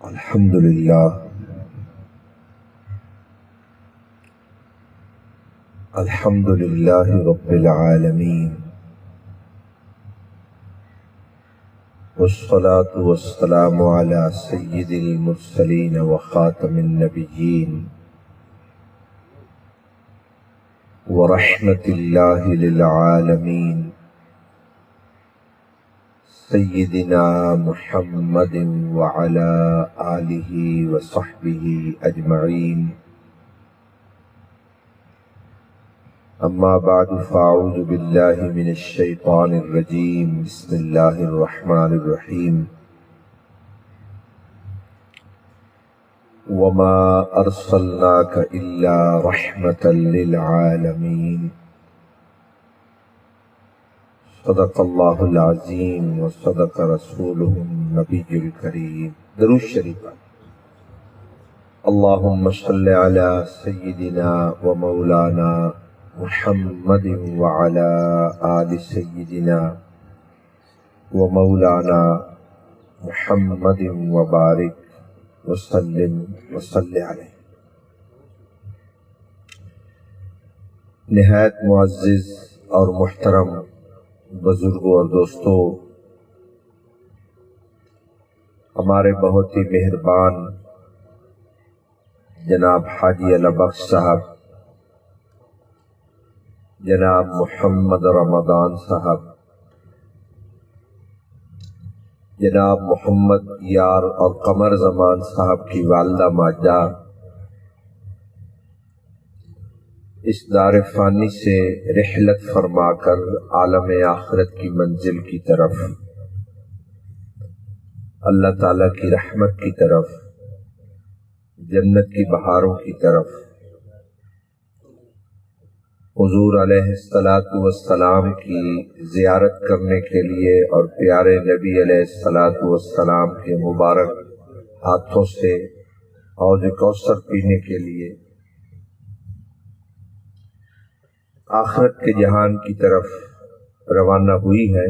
الحمد للہ رب العالمین والصلاة والسلام علی سید المرسلین وخاتم النبیین ورحمت اللہ للعالمین سیدنا محمد وعلی آلہ وصحبہ اجمعین اما بعد فاعوذ باللہ من الشیطان الرجیم بسم اللہ الرحمن الرحیم وما ارسلناک الا رحمة للعالمین صدق اللہ العظیم وصدق رسولہ النبی الکریم۔ درود شریف۔ اللہم صل علی سیدنا و مولانا محمد وعلی آل سیدنا و مولانا محمد وبارک وسلم وصلی علیہ۔ نہایت معزز اور محترم بزرگوں اور دوستوں، ہمارے بہت ہی مہربان جناب حاجی علی بخش صاحب، جناب محمد رمضان صاحب، جناب محمد یار اور قمر زمان صاحب کی والدہ ماجدہ اس دار فانی سے رحلت فرما کر عالم آخرت کی منزل کی طرف، اللہ تعالیٰ کی رحمت کی طرف، جنت کی بہاروں کی طرف حضور علیہ السلام کی زیارت کرنے کے لیے اور پیارے نبی علیہ السلام کے مبارک ہاتھوں سے حوض کوثر پینے کے لیے آخرت کے جہان کی طرف روانہ ہوئی ہے۔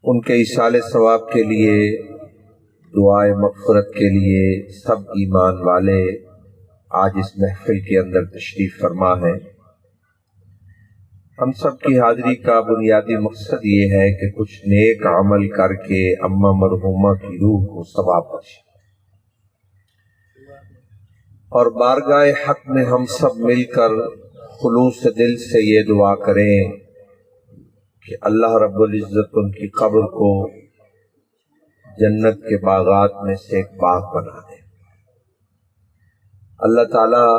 ان کے ایصال ثواب کے لیے، دعائے مغفرت کے لیے سب ایمان والے آج اس محفل کے اندر تشریف فرما ہے۔ ہم سب کی حاضری کا بنیادی مقصد یہ ہے کہ کچھ نیک عمل کر کے اماں مرحومہ کی روح کو ثواب بخشے، اور بارگاہ حق میں ہم سب مل کر خلوص دل سے یہ دعا کریں کہ اللہ رب العزت ان کی قبر کو جنت کے باغات میں سے ایک باغ بنا دے۔ اللہ تعالیٰ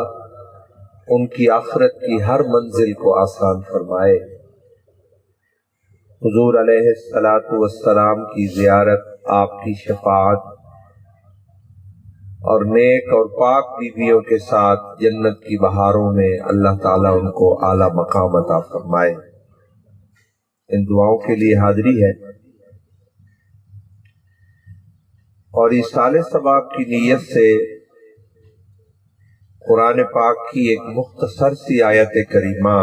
ان کی آخرت کی ہر منزل کو آسان فرمائے۔ حضور علیہ السلام کی زیارت، آپ کی شفاعت اور نیک اور پاک بیویوں کے ساتھ جنت کی بہاروں میں اللہ تعالیٰ ان کو اعلیٰ مقام عطا فرمائے۔ ان دعاؤں کے لیے حاضری ہے، اور ایصال ثواب کی نیت سے قرآن پاک کی ایک مختصر سی آیت کریمہ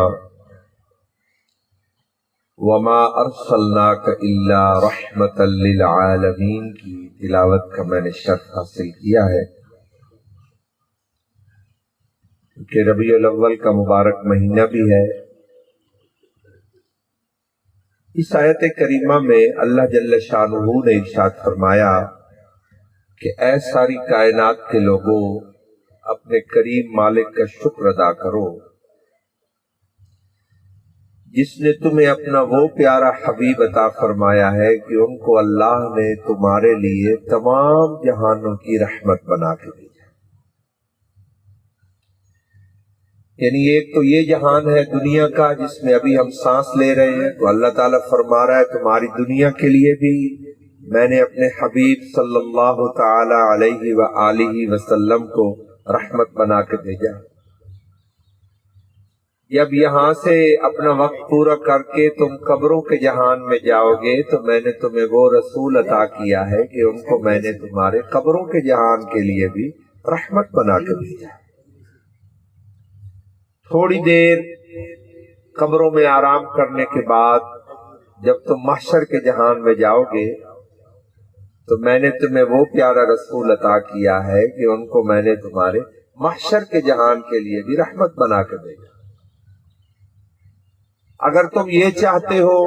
وما ارسلناک الا رحمۃ للعالمین کی تلاوت کا میں نے شرف حاصل کیا ہے، کہ ربیع الاول کا مبارک مہینہ بھی ہے۔ اس آیت کریمہ میں اللہ جل شانہ نے ارشاد فرمایا کہ اے ساری کائنات کے لوگوں، اپنے کریم مالک کا شکر ادا کرو جس نے تمہیں اپنا وہ پیارا حبیب عطا فرمایا ہے کہ ان کو اللہ نے تمہارے لیے تمام جہانوں کی رحمت بنا کے بھیجا۔ یعنی ایک تو یہ جہان ہے دنیا کا جس میں ابھی ہم سانس لے رہے ہیں، تو اللہ تعالیٰ فرما رہا ہے تمہاری دنیا کے لیے بھی میں نے اپنے حبیب صلی اللہ تعالی علیہ وآلہ وسلم کو رحمت بنا کے بھیجا۔ جب یہاں سے اپنا وقت پورا کر کے تم قبروں کے جہان میں جاؤ گے تو میں نے تمہیں وہ رسول عطا کیا ہے کہ ان کو میں نے تمہارے قبروں کے جہان کے لیے بھی رحمت بنا کے بھیجا۔ تھوڑی دیر قبروں میں آرام کرنے کے بعد جب تم محشر کے جہان میں جاؤ گے تو میں نے تمہیں وہ پیارا رسول عطا کیا ہے کہ ان کو میں نے تمہارے محشر کے جہان کے لیے بھی رحمت بنا کے بھیجا۔ اگر تم یہ چاہتے ہو،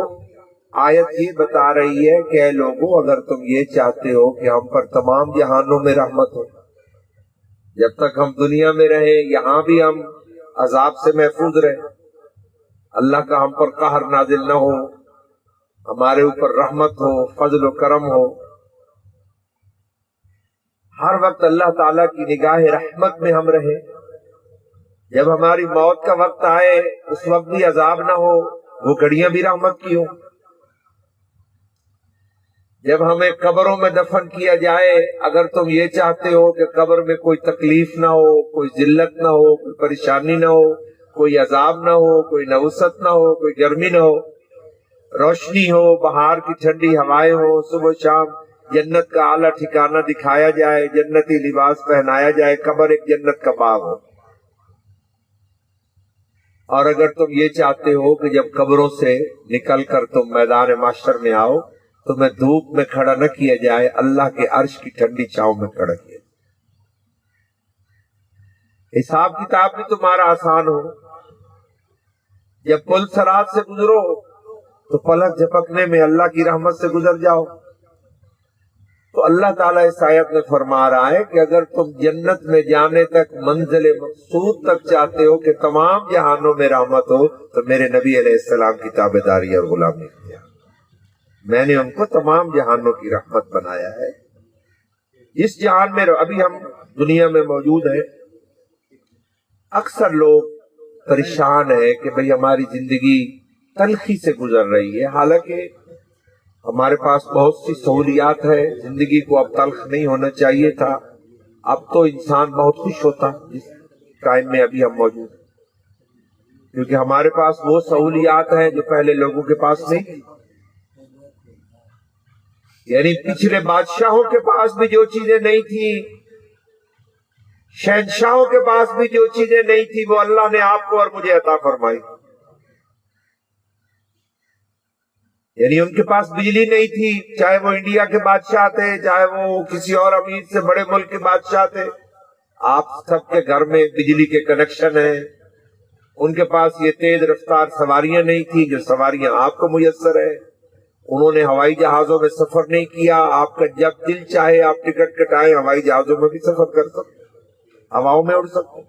آیت یہ بتا رہی ہے کہ اے لوگوں، اگر تم یہ چاہتے ہو کہ ہم پر تمام جہانوں میں رحمت ہو، جب تک ہم دنیا میں رہیں یہاں بھی ہم عذاب سے محفوظ رہیں، اللہ کا ہم پر قہر نازل نہ ہو، ہمارے اوپر رحمت ہو، فضل و کرم ہو، ہر وقت اللہ تعالیٰ کی نگاہ رحمت میں ہم رہیں، جب ہماری موت کا وقت آئے اس وقت بھی عذاب نہ ہو، وہ گھڑیاں بھی رحمت کی ہوں، جب ہمیں قبروں میں دفن کیا جائے، اگر تم یہ چاہتے ہو کہ قبر میں کوئی تکلیف نہ ہو، کوئی ذلت نہ ہو، کوئی پریشانی نہ ہو، کوئی عذاب نہ ہو، کوئی نوست نہ ہو، کوئی گرمی نہ ہو، روشنی ہو، بہار کی ٹھنڈی ہوائیں ہو، صبح شام جنت کا اعلیٰ ٹھکانہ دکھایا جائے، جنتی لباس پہنایا جائے، قبر ایک جنت کا باغ ہو، اور اگر تم یہ چاہتے ہو کہ جب قبروں سے نکل کر تم میدان محشر میں آؤ تمہیں دھوپ میں کھڑا نہ کیا جائے، اللہ کے عرش کی ٹھنڈی چھاؤں میں کھڑا کیا جائے، حساب کتاب بھی تمہارا آسان ہو، جب پل صراط سے گزرو تو پلک جھپکنے میں اللہ کی رحمت سے گزر جاؤ۔ تو اللہ تعالیٰ اس آیت میں فرما رہا ہے کہ اگر تم جنت میں جانے تک، منزل مقصود تک چاہتے ہو کہ تمام جہانوں میں رحمت ہو، تو میرے نبی علیہ السلام کی تابعداری اور غلامی کیا، میں نے ان کو تمام جہانوں کی رحمت بنایا ہے۔ جس جہان میں ابھی ہم دنیا میں موجود ہیں، اکثر لوگ پریشان ہیں کہ بھئی ہماری زندگی تلخی سے گزر رہی ہے، حالانکہ ہمارے پاس بہت سی سہولیات ہے، زندگی کو اب تلخ نہیں ہونا چاہیے تھا، اب تو انسان بہت خوش ہوتا جس ٹائم میں ابھی ہم موجود ہیں، کیونکہ ہمارے پاس وہ سہولیات ہیں جو پہلے لوگوں کے پاس نہیں تھی۔ یعنی پچھلے بادشاہوں کے پاس بھی جو چیزیں نہیں تھی، شہنشاہوں کے پاس بھی جو چیزیں نہیں تھی، وہ اللہ نے آپ کو اور مجھے عطا فرمائی۔ یعنی ان کے پاس بجلی نہیں تھی، چاہے وہ انڈیا کے بادشاہ تھے، چاہے وہ کسی اور امیر سے بڑے ملک کے بادشاہ تھے، آپ سب کے گھر میں بجلی کے کنیکشن ہیں۔ ان کے پاس یہ تیز رفتار سواریاں نہیں تھی جو سواریاں آپ کو میسر ہے، انہوں نے ہوائی جہازوں میں سفر نہیں کیا، آپ کا جب دل چاہے آپ ٹکٹ کٹائیں، ہوائی جہازوں میں بھی سفر کر سکتے، ہواؤں میں اڑ سکتے،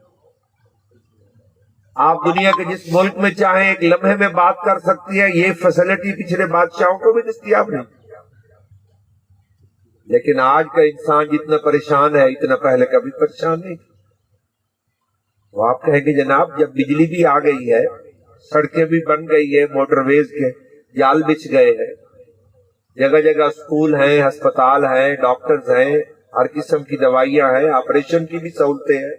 آپ دنیا کے جس ملک میں چاہیں ایک لمحے میں بات کر سکتی ہیں، یہ فیسلٹی پچھلے بادشاہوں کو بھی دستیاب نہیں۔ لیکن آج کا انسان جتنا پریشان ہے اتنا پہلے کبھی پریشان نہیں تھا۔ وہ آپ کہیں گے جناب جب بجلی بھی آ گئی ہے، سڑکیں بھی بن گئی ہے، موٹر ویز کے جال بچھ گئے ہیں، جگہ جگہ اسکول ہیں، ہسپتال ہیں، ڈاکٹرز ہیں، ہر قسم کی دوائیاں ہیں، آپریشن کی بھی سہولتیں ہیں،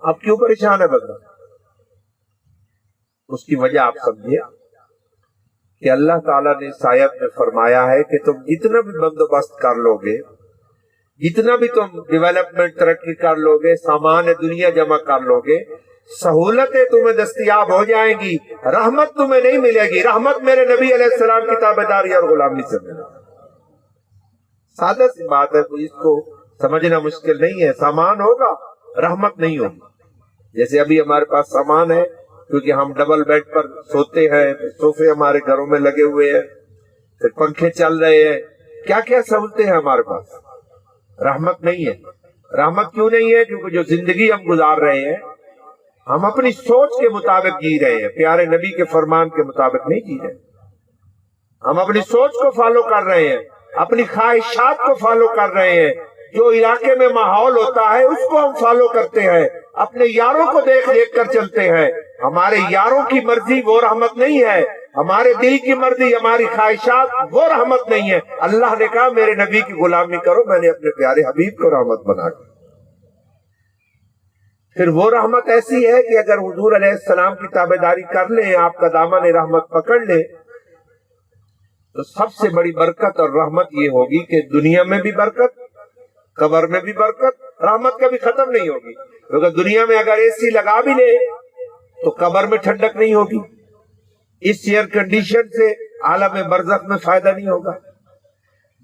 اب کیوں پریشان ہے بندہ؟ اس کی وجہ آپ سمجھے کہ اللہ تعالیٰ نے اس آیت میں فرمایا ہے کہ تم جتنا بھی بندوبست کر لو گے، جتنا بھی تم ڈیولپمنٹ ترقی کر لو گے، سامان دنیا جمع کر لو گے، سہولتیں تمہیں دستیاب ہو جائیں گی، رحمت تمہیں نہیں ملے گی۔ رحمت میرے نبی علیہ السلام کی تابعداری اور غلامی سے ملے گی۔ سادہ سی بات ہے، اس کو سمجھنا مشکل نہیں ہے۔ سامان ہوگا، رحمت نہیں ہوگی۔ جیسے ابھی ہمارے پاس سامان ہے کیونکہ ہم ڈبل بیڈ پر سوتے ہیں، صوفے ہمارے گھروں میں لگے ہوئے ہیں، پھر پنکھے چل رہے ہیں، کیا کیا سہولتیں ہیں ہمارے پاس، رحمت نہیں ہے۔ رحمت کیوں نہیں ہے؟ کیونکہ جو زندگی ہم گزار رہے ہیں ہم اپنی سوچ کے مطابق جی رہے ہیں، پیارے نبی کے فرمان کے مطابق نہیں جی رہے، ہم اپنی سوچ کو فالو کر رہے ہیں، اپنی خواہشات کو فالو کر رہے ہیں، جو علاقے میں ماحول ہوتا ہے اس کو ہم فالو کرتے ہیں، اپنے یاروں کو دیکھ دیکھ کر چلتے ہیں۔ ہمارے یاروں کی مرضی وہ رحمت نہیں ہے، ہمارے دل کی مرضی، ہماری خواہشات وہ رحمت نہیں ہے۔ اللہ نے کہا میرے نبی کی غلامی کرو، میں نے اپنے پیارے حبیب کو رحمت بنا دی۔ پھر وہ رحمت ایسی ہے کہ اگر حضور علیہ السلام کی تابعداری کر لیں، آپ کا دامن رحمت پکڑ لیں، تو سب سے بڑی برکت اور رحمت یہ ہوگی کہ دنیا میں بھی برکت، قبر میں بھی برکت، رحمت کبھی ختم نہیں ہوگی۔ کیونکہ دنیا میں اگر اے سی لگا بھی لے تو قبر میں ٹھنڈک نہیں ہوگی، اس ایئر کنڈیشن سے عالم برزخ میں فائدہ نہیں ہوگا۔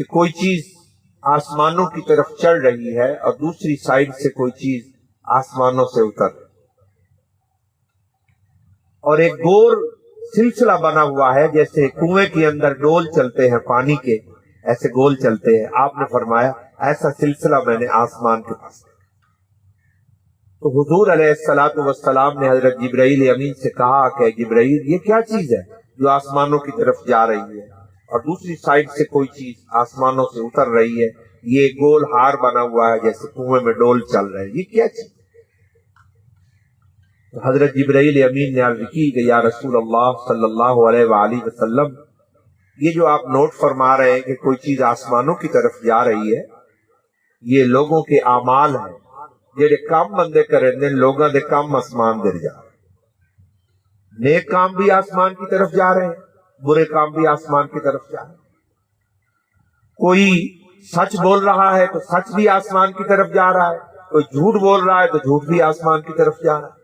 کہ کوئی چیز آسمانوں کی طرف چڑھ رہی ہے اور دوسری سائڈ سے کوئی چیز آسمانوں سے اتر رہی، اور ایک گول سلسلہ بنا ہوا ہے، جیسے کنویں کے اندر ڈول چلتے ہیں پانی کے، ایسے گول چلتے ہیں۔ آپ نے فرمایا ایسا سلسلہ میں نے آسمان کے پاس دیکھا۔ تو حضور علیہ الصلوۃ والسلام نے حضرت جبرائیل امین سے کہا کہ جبرائیل، یہ کیا چیز ہے جو آسمانوں کی طرف جا رہی ہے اور دوسری سائڈ سے کوئی چیز آسمانوں سے اتر رہی ہے؟ یہ گول ہار بنا ہوا ہے جیسے کنویں میں ڈول چل رہے ہیں، یہ کیا چیز؟ تو حضرت جبرائیل امین نے عرض کی کہ یا رسول اللہ صلی اللہ علیہ وآلہ وسلم، یہ جو آپ نوٹ فرما رہے ہیں کہ کوئی چیز آسمانوں کی طرف جا رہی ہے، یہ لوگوں کے اعمال ہیں جڑے کام بندے کریں دے لوگوں دے کام آسمان دے جا رہے ہیں۔ نیک کام بھی آسمان کی طرف جا رہے ہیں، برے کام بھی آسمان کی طرف جا رہے ہیں۔ کوئی سچ بول رہا ہے تو سچ بھی آسمان کی طرف جا رہا ہے، کوئی جھوٹ بول رہا ہے تو جھوٹ بھی آسمان کی طرف جا رہا ہے،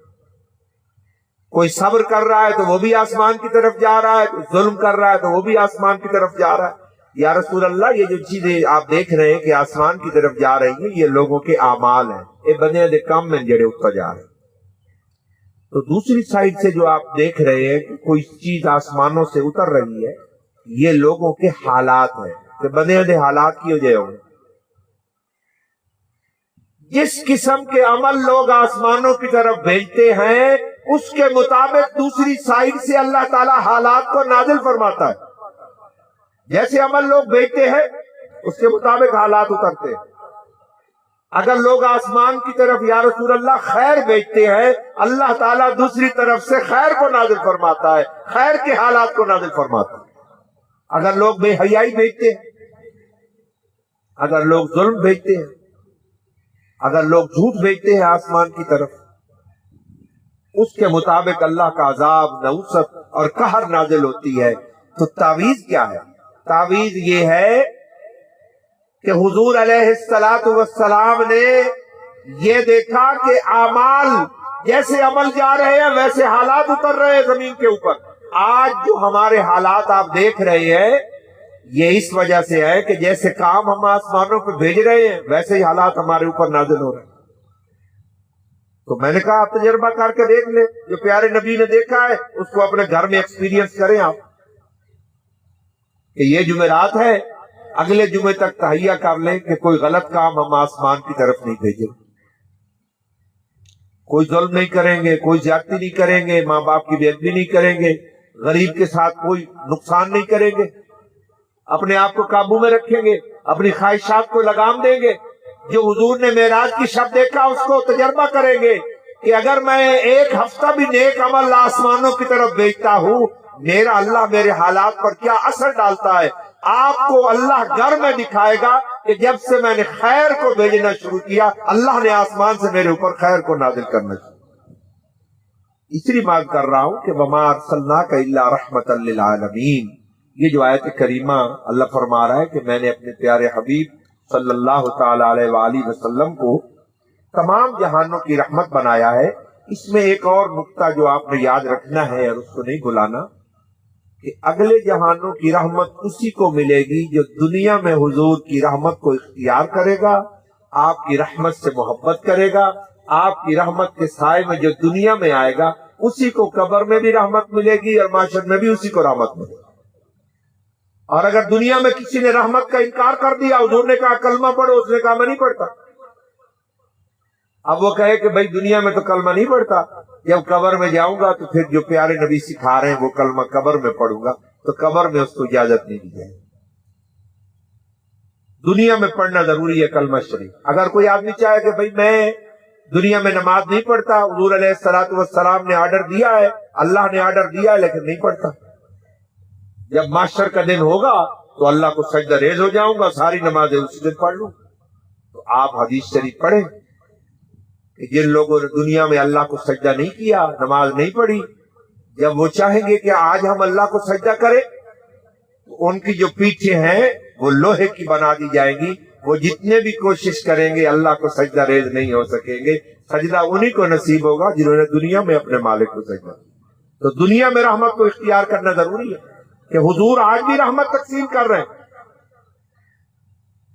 کوئی صبر کر رہا ہے تو وہ بھی آسمان کی طرف جا رہا ہے، کوئی ظلم کر رہا ہے تو وہ بھی آسمان کی طرف جا رہا ہے۔ یا رسول اللہ، یہ جو چیزیں آپ دیکھ رہے ہیں کہ آسمان کی طرف جا رہی ہیں، یہ لوگوں کے اعمال ہیں، یہ بندے دے کام میں جڑے اتر جا رہے ہیں۔ تو دوسری سائڈ سے جو آپ دیکھ رہے ہیں کہ کوئی چیز آسمانوں سے اتر رہی ہے، یہ لوگوں کے حالات ہیں کہ بندے دے حالات کی وجہ ہوں۔ جس قسم کے عمل لوگ آسمانوں کی طرف بھیجتے ہیں، اس کے مطابق دوسری سائڈ سے اللہ تعالی حالات کو نازل فرماتا ہے۔ جیسے عمل لوگ بھیجتے ہیں اس کے مطابق حالات اترتے ہیں۔ اگر لوگ آسمان کی طرف یا رسول اللہ خیر بھیجتے ہیں، اللہ تعالیٰ دوسری طرف سے خیر کو نازل فرماتا ہے، خیر کے حالات کو نازل فرماتا ہے۔ اگر لوگ بے حیائی بھیجتے ہیں، اگر لوگ ظلم بھیجتے ہیں، اگر لوگ جھوٹ بھیجتے ہیں آسمان کی طرف، اس کے مطابق اللہ کا عذاب، نحوست اور قہر نازل ہوتی ہے۔ تو تعویذ کیا ہے؟ تعویذ یہ ہے کہ حضور علیہ الصلوۃ والسلام نے یہ دیکھا کہ اعمال جیسے عمل جا رہے ہیں ویسے حالات اتر رہے ہیں زمین کے اوپر۔ آج جو ہمارے حالات آپ دیکھ رہے ہیں، یہ اس وجہ سے ہے کہ جیسے کام ہم آسمانوں پہ بھیج رہے ہیں ویسے ہی حالات ہمارے اوپر نازل ہو رہے ہیں۔ تو میں نے کہا آپ تجربہ کر کے دیکھ لیں، جو پیارے نبی نے دیکھا ہے اس کو اپنے گھر میں ایکسپیرینس کریں آپ، کہ یہ جمعرات ہے، اگلے جمعے تک تہیہ کر لیں کہ کوئی غلط کام ہم آسمان کی طرف نہیں بھیجیں، کوئی ظلم نہیں کریں گے، کوئی زیادتی نہیں کریں گے، ماں باپ کی بے ادبی نہیں کریں گے، غریب کے ساتھ کوئی نقصان نہیں کریں گے، اپنے آپ کو قابو میں رکھیں گے، اپنی خواہشات کو لگام دیں گے۔ جو حضور نے معراج کی شب دیکھا اس کو تجربہ کریں گے کہ اگر میں ایک ہفتہ بھی نیک عمل آسمانوں کی طرف بھیجتا ہوں، میرا اللہ میرے حالات پر کیا اثر ڈالتا ہے۔ آپ کو اللہ گھر میں دکھائے گا کہ جب سے میں نے خیر کو بھیجنا شروع کیا، اللہ نے آسمان سے میرے اوپر خیر کو نازل کرنا شروع کیا۔ اس لیے بات کر رہا ہوں کہ وَمَا أَرْسَلْنَاكَ إِلَّا رَحْمَةً لِّلْعَالَمِينَ، یہ جو آیت کریمہ اللہ فرما رہا ہے کہ میں نے اپنے پیارے حبیب صلی اللہ تعالی علیہ وآلہ وسلم کو تمام جہانوں کی رحمت بنایا ہے۔ اس میں ایک اور نقطہ جو آپ نے یاد رکھنا ہے اور اس کو نہیں بھلانا، کہ اگلے جہانوں کی رحمت اسی کو ملے گی جو دنیا میں حضور کی رحمت کو اختیار کرے گا، آپ کی رحمت سے محبت کرے گا، آپ کی رحمت کے سائے میں جو دنیا میں آئے گا اسی کو قبر میں بھی رحمت ملے گی اور معاشر میں بھی اسی کو رحمت ملے گی۔ اور اگر دنیا میں کسی نے رحمت کا انکار کر دیا، حضور نے کہا کلمہ پڑھو، اس نے کہا میں نہیں پڑھتا، اب وہ کہے کہ بھائی دنیا میں تو کلمہ نہیں پڑھتا، جب قبر میں جاؤں گا تو پھر جو پیارے نبی سکھا رہے ہیں وہ کلمہ قبر میں پڑھوں گا، تو قبر میں اس کو اجازت نہیں دی جائے گی۔ دنیا میں پڑھنا ضروری ہے کلمہ شریف۔ اگر کوئی آدمی چاہے کہ بھائی میں دنیا میں نماز نہیں پڑھتا، حضور علیہ الصلوۃ والسلام نے آرڈر دیا ہے، اللہ نے آرڈر دیا ہے، لیکن نہیں پڑھتا، جب معاشر کا دن ہوگا تو اللہ کو سجدہ ریز ہو جاؤں گا، ساری نمازیں اسی دن پڑھ لوں۔ تو آپ حدیث شریف پڑھیں کہ جن لوگوں نے دنیا میں اللہ کو سجدہ نہیں کیا، نماز نہیں پڑھی، جب وہ چاہیں گے کہ آج ہم اللہ کو سجدہ کریں تو ان کی جو پیٹھیں ہیں وہ لوہے کی بنا دی جائیں گی، وہ جتنے بھی کوشش کریں گے اللہ کو سجدہ ریز نہیں ہو سکیں گے۔ سجدہ انہی کو نصیب ہوگا جنہوں نے دنیا میں اپنے مالک کو سجدہ کیا۔ تو دنیا میں رحمت کو اختیار کرنا ضروری ہے کہ حضور آج بھی رحمت تقسیم کر رہے ہیں۔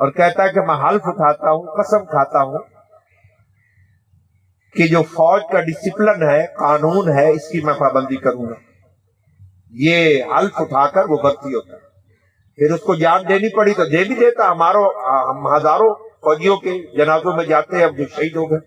اور کہتا ہے کہ میں حلف اٹھاتا ہوں، قسم کھاتا ہوں کہ جو فوج کا ڈسپلن ہے، قانون ہے، اس کی میں پابندی کروں گا۔ یہ حلف اٹھا کر وہ بھرتی ہوتا ہے۔ پھر اس کو جان دینی پڑی تو دے بھی دیتا۔ ہم ہزاروں فوجیوں کے جنازوں میں جاتے ہیں، اب جو شہید ہو گئے،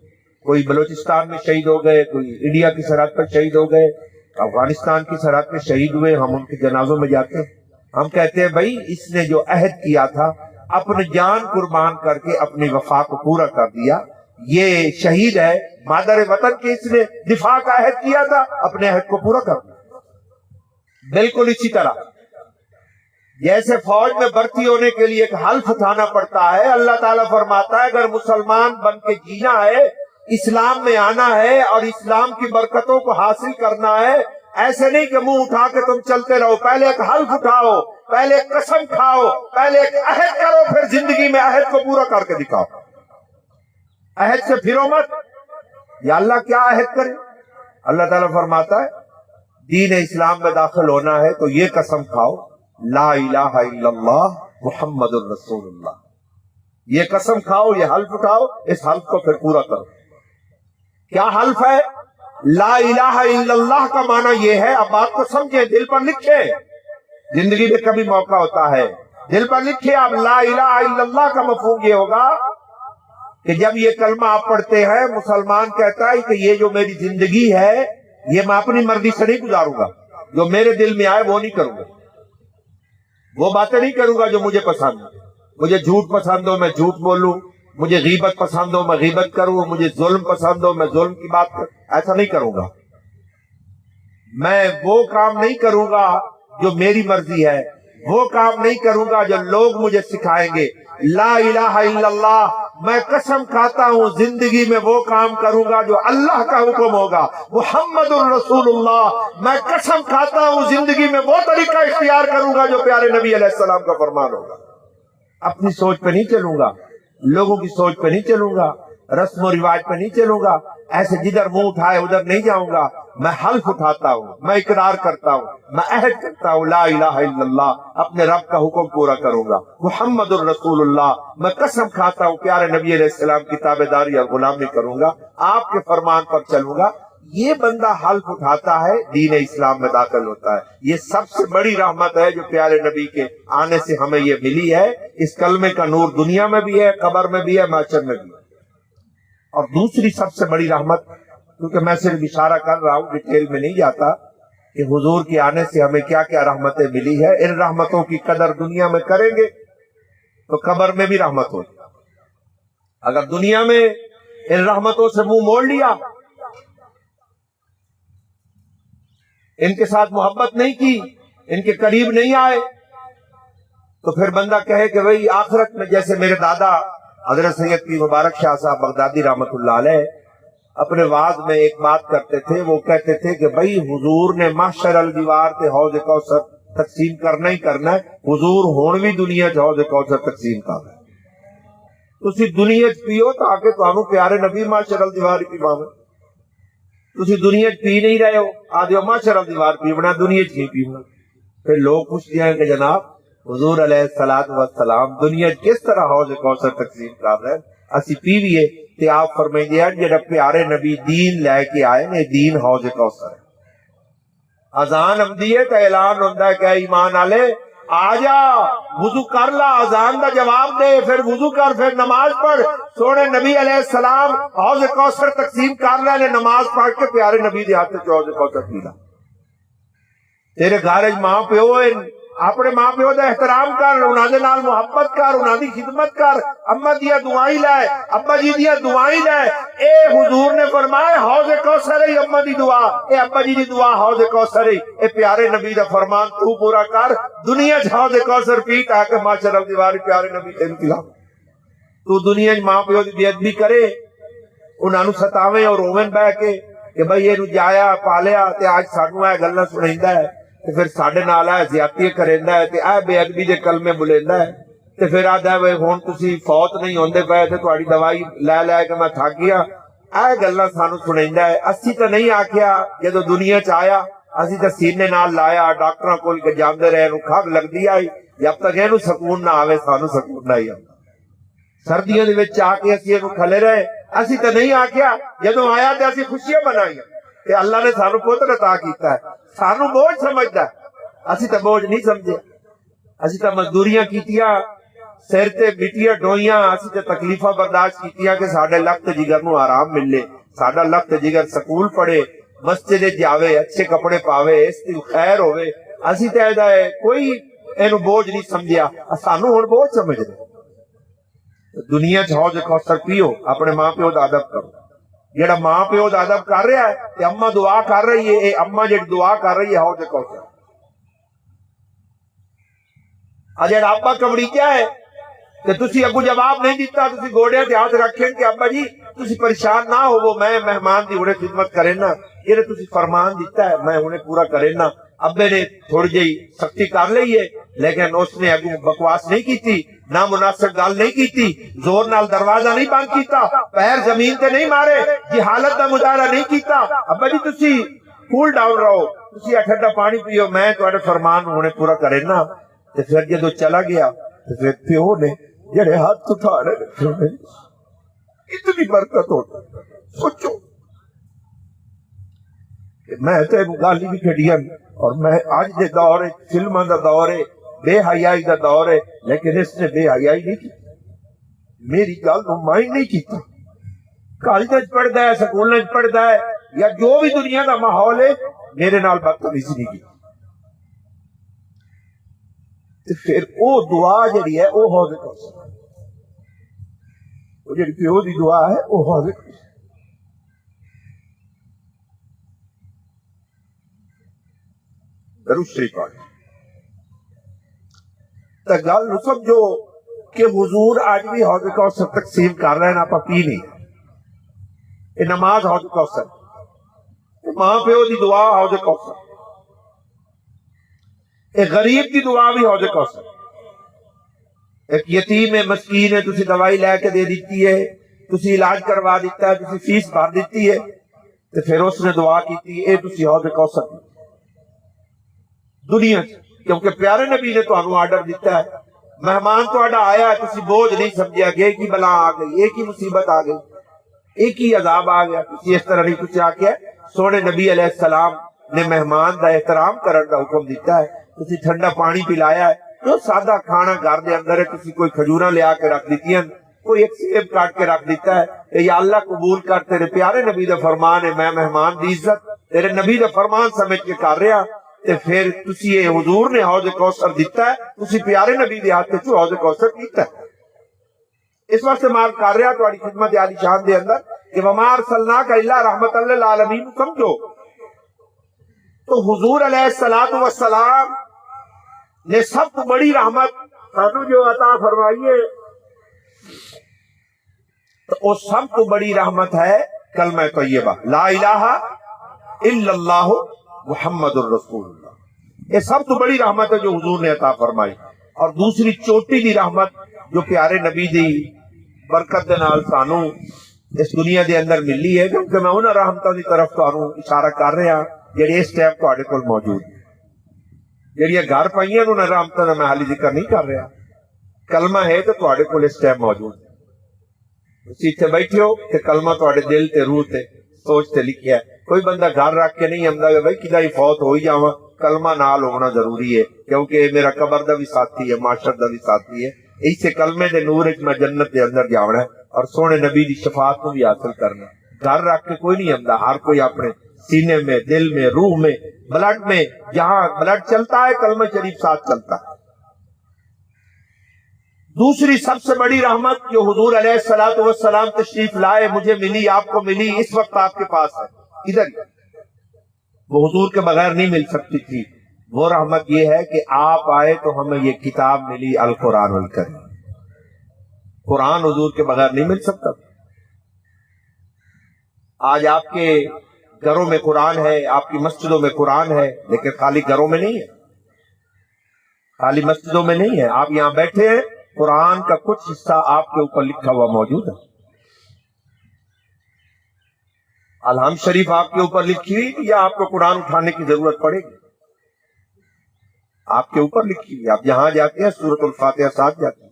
کوئی بلوچستان میں شہید ہو گئے، کوئی انڈیا کی سرحد پر شہید ہو گئے، افغانستان کی سرحد میں شہید ہوئے، ہم ان کے جنازوں میں جاتے ہیں۔ ہم کہتے ہیں بھائی اس نے جو عہد کیا تھا، اپنی جان قربان کر کے اپنی وفا کو پورا کر دیا، یہ شہید ہے، مادر وطن کے اس نے دفاع کا عہد کیا تھا، اپنے عہد کو پورا کر دیا۔ بالکل اسی طرح جیسے فوج میں بھرتی ہونے کے لیے ایک حلف اٹھانا پڑتا ہے، اللہ تعالیٰ فرماتا ہے اگر مسلمان بن کے جینا ہے، اسلام میں آنا ہے اور اسلام کی برکتوں کو حاصل کرنا ہے، ایسے نہیں کہ منہ اٹھا کے تم چلتے رہو، پہلے ایک حلف اٹھاؤ، پہلے ایک قسم کھاؤ، پہلے ایک عہد کرو، پھر زندگی میں عہد کو پورا کر کے دکھاؤ۔ عہد سے پھرو مت۔ یا اللہ کیا عہد کرے؟ اللہ تعالیٰ فرماتا ہے دین اسلام میں داخل ہونا ہے تو یہ قسم کھاؤ، لا الہ الا اللہ محمد الرسول اللہ۔ یہ قسم کھاؤ، یہ حلف اٹھاؤ، اس حلف کو پھر پورا کرو۔ کیا حلف ہے؟ لا الہ الا اللہ کا معنی یہ ہے، اب بات کو سمجھیں، دل پر لکھیں، زندگی میں کبھی موقع ہوتا ہے دل پر لکھیں۔ اب لا الہ الا اللہ کا مفہوم یہ ہوگا کہ جب یہ کلمہ آپ پڑھتے ہیں، مسلمان کہتا ہے کہ یہ جو میری زندگی ہے یہ میں اپنی مرضی سے نہیں گزاروں گا، جو میرے دل میں آئے وہ نہیں کروں گا، وہ باتیں نہیں کروں گا جو مجھے پسند ہے۔ مجھے جھوٹ پسند ہو میں جھوٹ بولوں، مجھے غیبت پسند ہو میں غیبت کروں، مجھے ظلم پسند ہو میں ظلم کی بات کروں، ایسا نہیں کروں گا۔ میں وہ کام نہیں کروں گا جو میری مرضی ہے، وہ کام نہیں کروں گا جو لوگ مجھے سکھائیں گے۔ لا الہ الا اللہ، میں قسم کھاتا ہوں زندگی میں وہ کام کروں گا جو اللہ کا حکم ہوگا۔ محمد الرسول اللہ، میں قسم کھاتا ہوں زندگی میں وہ طریقہ اختیار کروں گا جو پیارے نبی علیہ السلام کا فرمان ہوگا۔ اپنی سوچ پہ نہیں چلوں گا، لوگوں کی سوچ پہ نہیں چلوں گا، رسم و رواج پہ نہیں چلوں گا، ایسے جدھر منہ اٹھائے ادھر نہیں جاؤں گا۔ میں حلف اٹھاتا ہوں، میں اقرار کرتا ہوں، میں عہد کرتا ہوں لا الہ الا اللہ، اپنے رب کا حکم پورا کروں گا۔ محمد الرسول اللہ، میں قسم کھاتا ہوں پیارے نبی علیہ السلام کی تابعداری اور غلامی کروں گا، آپ کے فرمان پر چلوں گا۔ یہ بندہ حلف اٹھاتا ہے، دین اسلام میں داخل ہوتا ہے۔ یہ سب سے بڑی رحمت ہے جو پیارے نبی کے آنے سے ہمیں یہ ملی ہے۔ اس کلمے کا نور دنیا میں بھی ہے، قبر میں بھی ہے، محشر میں بھی ہے۔ اور دوسری سب سے بڑی رحمت، کیونکہ میں صرف اشارہ کر رہا ہوں، ڈیٹیل میں نہیں جاتا کہ حضور کے آنے سے ہمیں کیا کیا رحمتیں ملی ہے۔ ان رحمتوں کی قدر دنیا میں کریں گے تو قبر میں بھی رحمت ہوگی۔ اگر دنیا میں ان رحمتوں سے منہ موڑ لیا، ان کے ساتھ محبت نہیں کی، ان کے قریب نہیں آئے، تو پھر بندہ کہے کہ بھئی آخرت میں، جیسے میرے دادا حضرت سید پیر مبارک شاہ صاحب بغدادی رحمت اللہ علیہ اپنے وعظ میں ایک بات کرتے تھے، وہ کہتے تھے کہ بھئی حضور نے محشر الدیوار تے حوض کوثر تقسیم کرنا ہی کرنا ہے، حضور ہونوی دنیا چ حوض کوثر تقسیم کرنا ہے۔ تسی دنیا چ پیو تاکہ تانوں پیارے نبی محشر الدیوار ہی پیواوے۔ تسی دنیا چ پی نہیں رہے ہو، آدھے محشر الدیوار پیونا، دنیا چ نہیں پیونا۔ پھر لوگ پوچھتے ہیں کہ جناب حضور علیہ السلام دنیا کس طرح حوض کوثر تقسیم کر رہے ہیں، اسی پیویے کہ آپ فرمائیں گے جڑا پیارے نبی دین لے کے آئے نے، دین حوض کوثر ہے۔ اذان ہمدی ہے تو اعلان ہوتا ہے کہ ایمان والے آ جا، وضو کر لا، اذان دا جواب دے، پھر وضو کر، پھر نماز پڑھ۔ سونے نبی علیہ السلام حوض کوثر تقسیم کر رہے نے، نماز پڑھ کے پیارے نبی دے ہاتھ حوض کوثر پی لا۔ تیرے گھر ماں پیو، اپنے ماں پیو دا احترام کر، انہاں دے نال محبت کر، انہاں دی خدمت کر، اما دیا دعائیں لے، ابا جی دیا دعائیں لے۔ اے حضور نے فرمایا حوض کوثر ہے اما دی دعا، اے ابا جی دی دعا حوض کوثر ہے۔ اے پیارے نبی دا فرمان تو پورا کر، دنیا چ حوض کوثر پی تاکہ محشر الدیوار پیارے نبی تینوں پلا۔ تو دنیا چ ماں پیو دی بے ادبی کرے، انہاں نو ستاویں اور روویں بہ کے کہ بھئی اینو جایا پالیا تے اج سانوں اے گلاں سنائندا ہے، تے پھر ساڈے نال اے زیادتی کریندا ہے، تے اے بے ادبی دے کلمے بولیندا ہے، تے پھر آدا ہے ہن تسی فوت نہیں ہوندے پئے تے تہاڈی دوائی لے لے کے میں تھک گیا، اے گلاں سانوں سنائندا ہے۔ اسی تے نہیں آکھیا جدوں دنیا چ آیا، اسی تے سینے نال لایا، ڈاکٹراں کول کے جاندے رہے، نو کھگ لگدی آئی، جب تک اینو سکون نہ آوے سانوں سکون نہ آئی۔ سردیاں دے وچ آ کے اسی اینوں کھلے رہے، اسی تے نہیں آکھیا جدوں آیا تے اسی خوشیاں منائیاں کہ اللہ نے سانو پتر عطا کیتا ہے، سانو بوجھ سمجھدا ہے، اسی تے بوجھ نہیں سمجھے، اسی تے مزدوریاں کیتیاں، سر تے مٹیاں ڈوئیاں، اسی تے تکلیفاں برداشت کیتیاں کہ ساڈے لخت جگر نو آرام ملے، ساڈا لخت جگر سکول پڑھے، مسجد جاوے، اچھے کپڑے پاوے، اس دی خیر ہوئے، اسی تے دا کوئی اینو بوجھ نہیں سمجھیا، سانو ہن بوجھ سمجھ رہے۔ دنیا چ حوض کوثر پیو، اپنے ماں پیو دا ادب کرو، جیڑا ماں پیو دا ادب کر رہا ہے تے اما دعا کر رہی ہے، اے اما جیڑی دعا کر رہی ہے حوض کوثر، جیڑا ابا کمڑیجا ہے تے تسی اگو جواب نہیں دیتا، تسی گوڑیاں تے ہاتھ رکھیں کہ ابا جی تسی پریشان نہ ہوو، میں مہمان دی ہنے خدمت کرے نا، یہ تسی فرمان دیتا ہے میں ہنے پورا کرے نا۔ ابے نے تھوڑی جی سختی کر لئی ہے لیکن اس نے اگو بکواس نہیں کیتی، نہ مناسب گل نہیں کیتی، زور نال دروازہ نہیں بند کیتا، پیر زمین تے نہیں مارے، جہالت دا مظاہرہ نہیں کیتا، ابا جی تسی کول ڈاؤن رہو، تسی ٹھنڈا پانی پیو، میں تواڈے فرمان ہنے پورا کرے نا۔ تے پھر جدوں چلا گیا تے پھر پیو نے جڑے ہاتھ اٹھانے اتنی برکت ہوتا، سوچو کہ میں تے گالی بھی کھڑیاں، اور میں آج دے دور ہے، فلماں دا دور ہے، بے حیائی دا دور ہے، لیکن اس نے بے حیائی نہیں کی، میری گل نو مائنڈ نہیں کیتا، کالج پڑھدا ہے، سکول پڑھدا ہے، یا جو بھی دنیا دا ماحول ہے، میرے نال بدتمیزی نہیں کی۔ پھر او دعا جڑی ہے او حوض کوثر، وہ جڑی پیو دی دعا ہے او حوض کوثر۔ درود شریف پڑھ تے گل نو سمجھو کہ حضور آج بھی حوض کوثر تقسیم کر رہے ہیں، آپ پی نہیں، یہ نماز حوض کوثر، ماں پیو دی دعا حوض کوثر، ایک غریب کی دعا بھی حوض کوثر، ایک یتیم مسکین ہے، تسی دوائی لے کے دے دیتی ہے، تسی علاج کروا دیتا ہے، تسی فیس بھر دیتی ہے، تو پھر اس نے دعا کی اے تسی حوض کوثر دنیا، کیونکہ پیارے نبی نے تانوں آرڈر دیتا ہے، مہمان تہاڈا آیا ہے، تسی بوجھ نہیں سمجھیا کہ ایک ہی بلا آ گئی، ایک ہی مصیبت آ گئی، ایک ہی عذاب آ گیا، تسی اس طرح نہیں کچھ آ کے سونے نبی علیہ السلام نے مہمان دا احترام کرنے کا حکم دیتا ہے، تسی ٹھنڈا پانی پلایا ہے، جو سادہ کھانا گھر دے اندر ہے، کسی کوئی کھجوراں لے آ کے رکھ دیتی ہیں، کوئی ایک سیب کاٹ کے رکھ دیتا ہے کہ یا اللہ قبول کر، تیرے پیارے نبی دا فرمان ہے، میں مہمان دی عزت تیرے نبی دا فرمان سمجھ کے کر رہا، تے پھر تسی یہ حضور نے حوض کوثر دیتا ہے، تسی پیارے نبی دے ہاتھ چ حوض کوثر پیتا ہے۔ اس واسطے مال کر رہا تہاڈی خدمت عالی شان دے اندر کہ وما ارسلناک الا رحمت للعالمین، سمجھو تو حضور علیہ الصلوۃ والسلام نے سب کو بڑی رحمت سانو جو عطا فرمائی ہے، تو وہ سب کو بڑی رحمت ہے کلمہ طیبہ لا الہ الا اللہ محمد الرسول اللہ، یہ سب تو بڑی رحمت ہے جو حضور نے عطا فرمائی۔ اور دوسری چوٹی دی رحمت جو پیارے نبی دی برکت دے نال سانو اس دنیا دے اندر ملی ہے، کیونکہ میں انہاں رحمتوں دی طرف تانوں اشارہ کر رہا جڑی اس ٹائم تہاڈے کول موجود ہے، جڑیاں گھر پائیاں انہاں رحمتوں دا میں حالی ذکر نہیں کر رہا، کلمہ ہے تو تہاڈے کول اس ٹائم موجود ہے، تسی اتنے بیٹھے ہو کہ کلمہ تہاڈے دل تے روح تے سوچ تے لکھیا ہے، کوئی بندہ گھر رکھ کے نہیں آندا کہ بھائی کدا ہی فوت ہو ہی جاواں، کلمہ نال ہونا ضروری ہے، کیونکہ میرا قبر دا بھی ساتھی ہے، معاشر دا بھی ساتھی ہے، اس سے کلمے دے نور وچ میں جنت دے اندر جاونا ہے اور سونے نبی دی شفاعت کو بھی حاصل کرنا۔ گھر رکھ کے کوئی نہیں آندا، ہر کوئی اپنے سینے میں، دل میں، روح میں، بلڈ میں، جہاں بلڈ چلتا ہے کلمہ شریف ساتھ چلتا ہے۔ دوسری سب سے بڑی رحمت جو حضور علیہ الصلوۃ والسلام تشریف لائے، مجھے ملی، آپ کو ملی، اس وقت آپ کے پاس ہے، ادھر وہ حضور کے بغیر نہیں مل سکتی تھی، وہ رحمت یہ ہے کہ آپ آئے تو ہمیں یہ کتاب ملی القرآن الکریم، قرآن حضور کے بغیر نہیں مل سکتا۔ آج آپ کے گھروں میں قرآن ہے، آپ کی مسجدوں میں قرآن ہے، لیکن خالی گھروں میں نہیں ہے، خالی مسجدوں میں نہیں ہے، آپ یہاں بیٹھے ہیں، قرآن کا کچھ حصہ آپ کے اوپر لکھا ہوا موجود ہے۔ الحمد شریف آپ کے اوپر لکھی ہوئی یا آپ کو قرآن اٹھانے کی ضرورت پڑے گی؟ آپ کے اوپر لکھی ہوئی، آپ جہاں جاتے ہیں سورۃ الفاتحہ ساتھ جاتے ہیں۔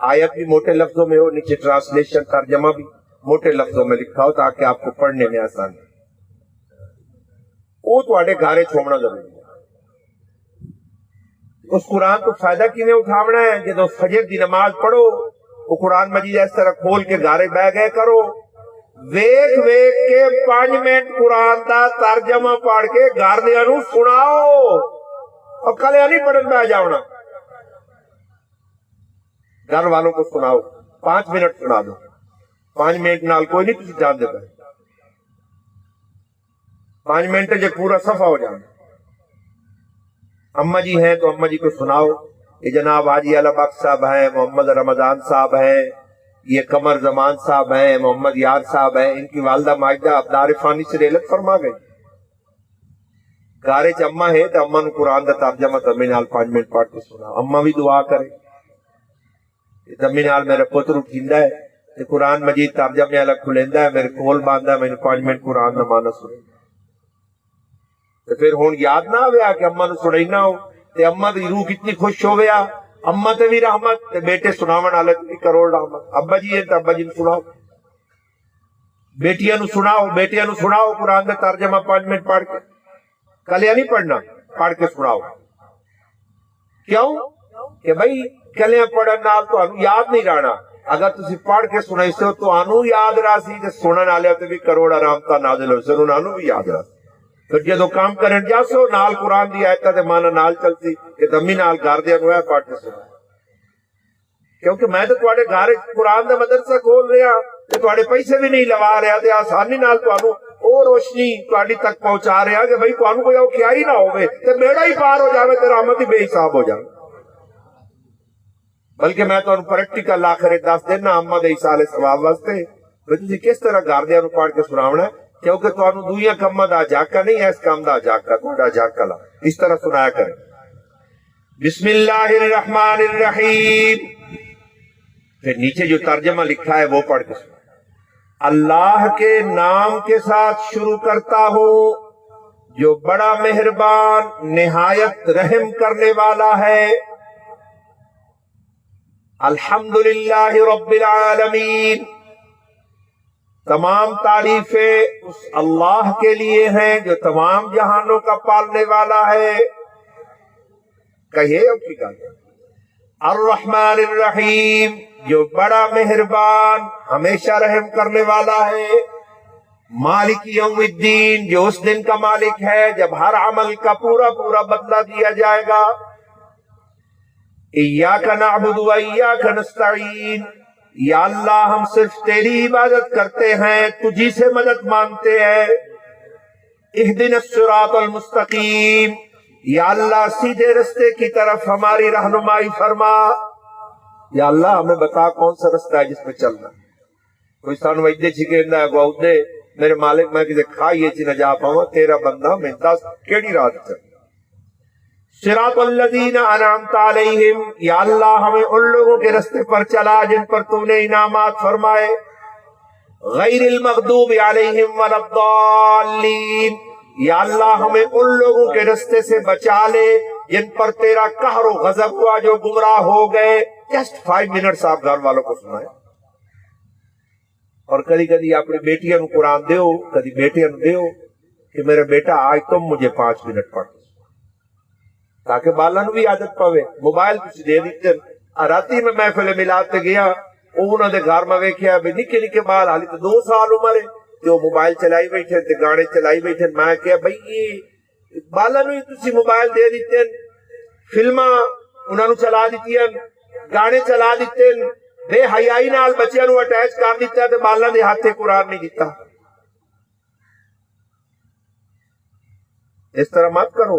آیت بھی موٹے لفظوں میں ہو, نیچے ٹرانسلیشن ترجمہ بھی موٹے لفظوں میں لکھا ہو تاکہ آپ کو پڑھنے میں آسانی. وہ تواڈے گھر چھوڑنا ضروری ہے. اس قرآن کو فائدہ کیویں اٹھاونا ہے؟ جدو فجر دی نماز پڑھو وہ قرآن مجید اس طرح کھول کے گھارے بہ گئے کرو, ویکھ ویکھ کے 5 منٹ قرآن دا ترجمہ پڑھ کے گھر دیاں نوں سناؤ, اور کلیا نہیں پڑھن بہ جاؤنا. گھر والوں کو سناؤ, 5 منٹ سنا دو. 5 منٹ نال کوئی نہیں تسی جان دے پائے. 5 منٹ جے پورا صفحہ ہو جانا. اما جی ہیں تو اما جی کو سناؤ. یہ جناب حاجی علی بخش صاحب ہیں, محمد رمضان صاحب ہیں, یہ قمر زمان صاحب ہیں, محمد یار صاحب ہیں, ان کی والدہ ماجدہ ابدار فانی سے رحلت فرما گئی. گارے چ اما ہے تو اما نو قرآن دا ترجمہ دمی نال 5 منٹ پڑھ کے سنا. اما بھی دعا کرے دمی نال میرا پتر اٹھیندا ہے تے قرآن مجید ترجمے والا کھلیندا ہے, میرے کول باندا ہے, مینوں 5 منٹ قرآن دا معنی سنے. تے پھر ہن یاد نہ آویا کہ اما نو سنائینا ہو تے اما دی روح کتنی خوش ہویا. اما تے بھی رحمت تے بیٹے سناون والے تے بھی کروڑ رحمت. ابا جی ہے تے ابا جی نو سناؤ, بیٹیاں نو سناؤ, بیٹیاں نو سناؤ قرآن دا ترجمہ 5 منٹ پڑھ کے. کلیا نہیں پڑھنا, پڑھ کے سناؤ. کیوں کہ بھائی کلیا پڑھن نال تانوں یاد نہیں رہنا. اگر تسی پڑھ کے سنائی سے تانوں یاد راسی تے سنن والے تے بھی کروڑ رحمتاں نازل ہو سن, انہاں نوں بھی یاد راسی. پھر جدو کام کرن جاسو نال قرآن دی آیتاں دے معنی نال چلتی کہ دمی نال گھر دے نوں پڑھ کے سنا. کیونکہ میں تے تواڈے گھر قرآن دا مدرسہ کھول رہا تے تواڈے پیسے بھی نہیں لوا رہا تے آسانی نال تانوں او روشنی تواڈی تک پہنچا رہا کہ بھئی تانوں کوئی اوکھیا ہی نہ ہوے تے بیڑا ہی پار ہو جاوے تے رحمت ہی بے حساب ہو جاوے. بلکہ میں تانوں پریکٹیکل آخر دس دینا اما دے ایصال ثواب واسطے کہ تسی کس طرح گھر دیاں نوں پڑھ کے سناونا ہے. کیونکہ تانوں دوئیاں کماں دا جاکا نہیں ہے, اس کام دا جاکا تہاڈا جاکا لا. اس طرح سنایا کریں. بسم اللہ الرحمن الرحیم. پھر نیچے جو ترجمہ لکھا ہے وہ پڑھ کے سنا. اللہ کے نام کے ساتھ شروع کرتا ہوں جو بڑا مہربان نہایت رحم کرنے والا ہے. الحمدللہ رب العالمین. تمام تعریفیں اس اللہ کے لیے ہیں جو تمام جہانوں کا پالنے والا ہے. کہیے اب کی گل. الرحمن الرحیم, جو بڑا مہربان ہمیشہ رحم کرنے والا ہے. مالک یوم الدین, جو اس دن کا مالک ہے جب ہر عمل کا پورا پورا بدلہ دیا جائے گا. ایاک نعبد و ایاک نستعین, یا اللہ ہم صرف تیری عبادت کرتے ہیں, تجھی سے مدد مانگتے ہیں. اہدنا الصراط المستقیم, یا اللہ سیدھے رستے کی طرف ہماری رہنمائی فرما. یا اللہ ہمیں بتا کون سا رستہ ہے جس میں چلنا. کوئی سانو ایدے چھکیندا ہے گو دے میرے مالک میں کسے کھائیے چ نہ جا پاواں, تیرا بندہ میں دس کیڑی راہ چل. صراط الذین انعمت علیہم, یا اللہ ہمیں ان لوگوں کے رستے پر چلا جن پر تو نے انعامات فرمائے. غیر المغضوب علیہم ولا الضالین, یا اللہ ہمیں ان لوگوں کے رستے سے بچا لے جن پر تیرا قہر و غضب ہوا, جو گمراہ ہو گئے. جسٹ 5 منٹس آپ گھر والوں کو سنائیں. اور کدی کدی اپنی بیٹیاں نو قرآن دیو, کدی بیٹیاں نو دیو کہ میرا بیٹا آج تم مجھے 5 منٹ پڑھ, تاکہ بالا نو بھی عادت پوے. موبائل تسی دے دیتے. راتی میں محفل میلاد تے گیا, انہاں دے گھر میں ویکھیا بھی نکے نکے بال, حالی تے 2 سال عمر ہے تے او موبائل چلائی بیٹھے تے گانے چلائی بیٹھے. میں کہیا بھئی یہ بالا نو تسی موبائل دے دیتے, فلماں انہاں نو چلا دتیاں, گانے چلا دیتے, بے حیائی نال بچیاں نو اٹیچ کر دیتا تے بالا دے ہاتھے قرآن نہیں دیتا. اس طرح مت کرو.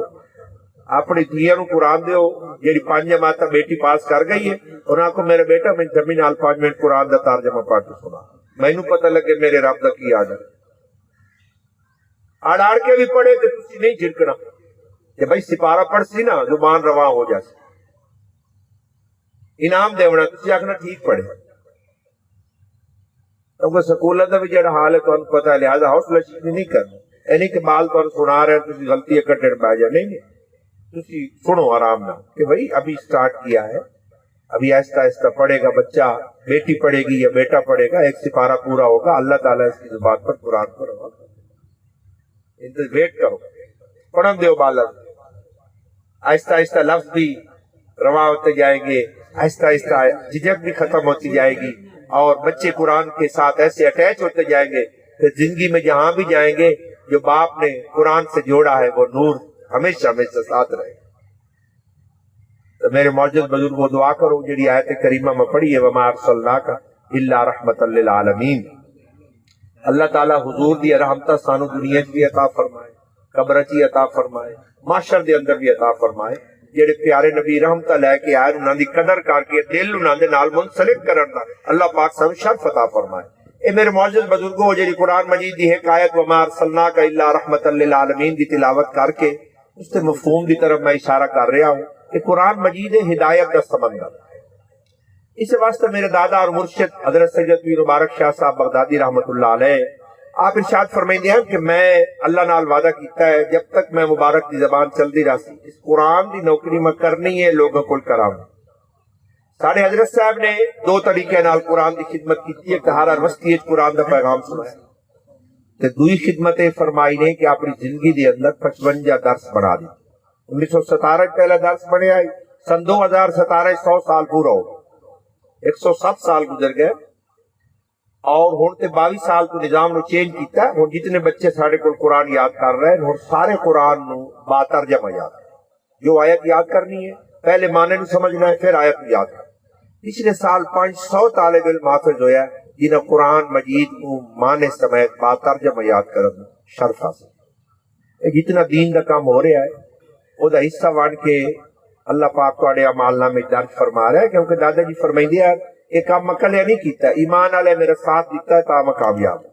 اپنی دھیاں نو قرآن دیو. جیڑی 5 جماعت بیٹی پاس کر گئی ہے انہاں کو میرے بیٹا میں جمی نال 5 منٹ قرآن دا ترجمہ پڑھ کے سنا, مینوں پتہ لگے میرے رب دا کی آدر. اڑ اڑ کے بھی پڑھے تے تسی نہیں جھڑکنا کہ بھائی سپارہ پڑھ سی نا زبان رواں ہو جاسی. انعام دیونا تسی آکھنا ٹھیک پڑھے. کیونکہ سکولہ دا بھی جڑا حال ہے تو پتہ ہے, لہذا حوصلہ شکنی نہیں کرنا. اینی کہ بال تو سنا رہے ہیں تسی غلطی اکٹھے بہ جا. نہیں تسی سنو آرام نہ کہ بھائی ابھی سٹارٹ کیا ہے, ابھی آہستہ آہستہ پڑھے گا بچہ، بیٹی پڑھے گی یا بیٹا پڑھے گا، ایک سپارہ پورا ہوگا، اللہ تعالیٰ اس کی زبان پر قرآن کو روا کر دے۔ ویٹ کرو، پڑھن دیو بالغ، آہستہ آہستہ لفظ بھی رواں ہوتے جائیں گے، آہستہ آہستہ جھجک بھی ختم ہوتی جائے گی، اور بچے قرآن کے ساتھ ایسے اٹیچ ہوتے جائیں گے کہ زندگی میں جہاں بھی جائیں گے جو باپ نے قرآن سے جوڑا ہے وہ نور ہمیشہ ہمیشہ ساتھ رہے۔ تو میرے معزز بزرگوں دعا کرو جڑی آیت کریمہ میں پڑھی ہے وَمَا أَرْسَلْنَاكَ إِلَّا رَحْمَةً لِّلْعَالَمِينَ، اللہ تعالیٰ حضور دی رحمتہ سانو دنیا بھی عطا فرمائے، قبر چی عطا فرمائے، محشر دے اندر بھی عطا فرمائے۔ جڑے پیارے نبی رحمتہ لے کے آئے انہاں دی قدر کر کے دل انہاں دے نال منسلک کرن دا اللہ پاک سانو شرف عطا فرمائے۔ اے میرے معزز بزرگوں جڑی قرآن مجید دی ایک آیت وَمَا أَرْسَلْنَاكَ إِلَّا رَحْمَةً لِّلْعَالَمِينَ دی تلاوت کر کے اس کے مفہوم دی طرف میں اشارہ کر رہا ہوں کہ قرآن مجید ہدایت کا سمندر۔ اس واسطے میرے دادا اور مرشد حضرت سید پیر مبارک شاہ صاحب بغدادی رحمۃ اللہ علیہ آپ ارشاد فرمائندے ہیں کہ میں اللہ نال وعدہ کیتا ہے جب تک میں مبارک دی زبان چلدی رہی اس قرآن دی نوکری میں کرنی ہے، لوگوں کو کراؤں۔ ساڑھے حضرت صاحب نے دو طریقے نال قرآن دی خدمت کی، ایک ہر وسطی قرآن دا پیغام سنایا، تے دوئی خدمت فرمائی نے کہ اپنی زندگی دے اندر 55 درس بنا دی۔ 1917 پہلا درس بنیا، سن 2017 100 سال پورا ہو، 107 سال گزر گئے، اور ہن تے 22 سال تو نظام نو چینج کیتا ہے۔ ہن جتنے بچے ساڑھے کو قرآن یاد کر رہے ہیں ہن سارے قرآن نو با ترجمہ یاد، جو آیت یاد کرنی ہے پہلے معنی نو سمجھنا ہے پھر آیت یاد کرنا۔ پچھلے سال 500 طالب علم حافظ ہویا جنہیں قرآن مجید کو معنی سمیت با ترجمہ یاد کرنا شرف حاصل۔ جتنا دین دا کام ہو رہا ہے او دا حصہ بن کے اللہ پاک تواڈے اعمال نامے درج فرما رہا ہے، کیونکہ دادا جی فرمائندے ہیں یہ کام میں کلے نہیں کیتا، ایمان والے میرا ساتھ دیتا ہے تا میں کامیاب ہوں۔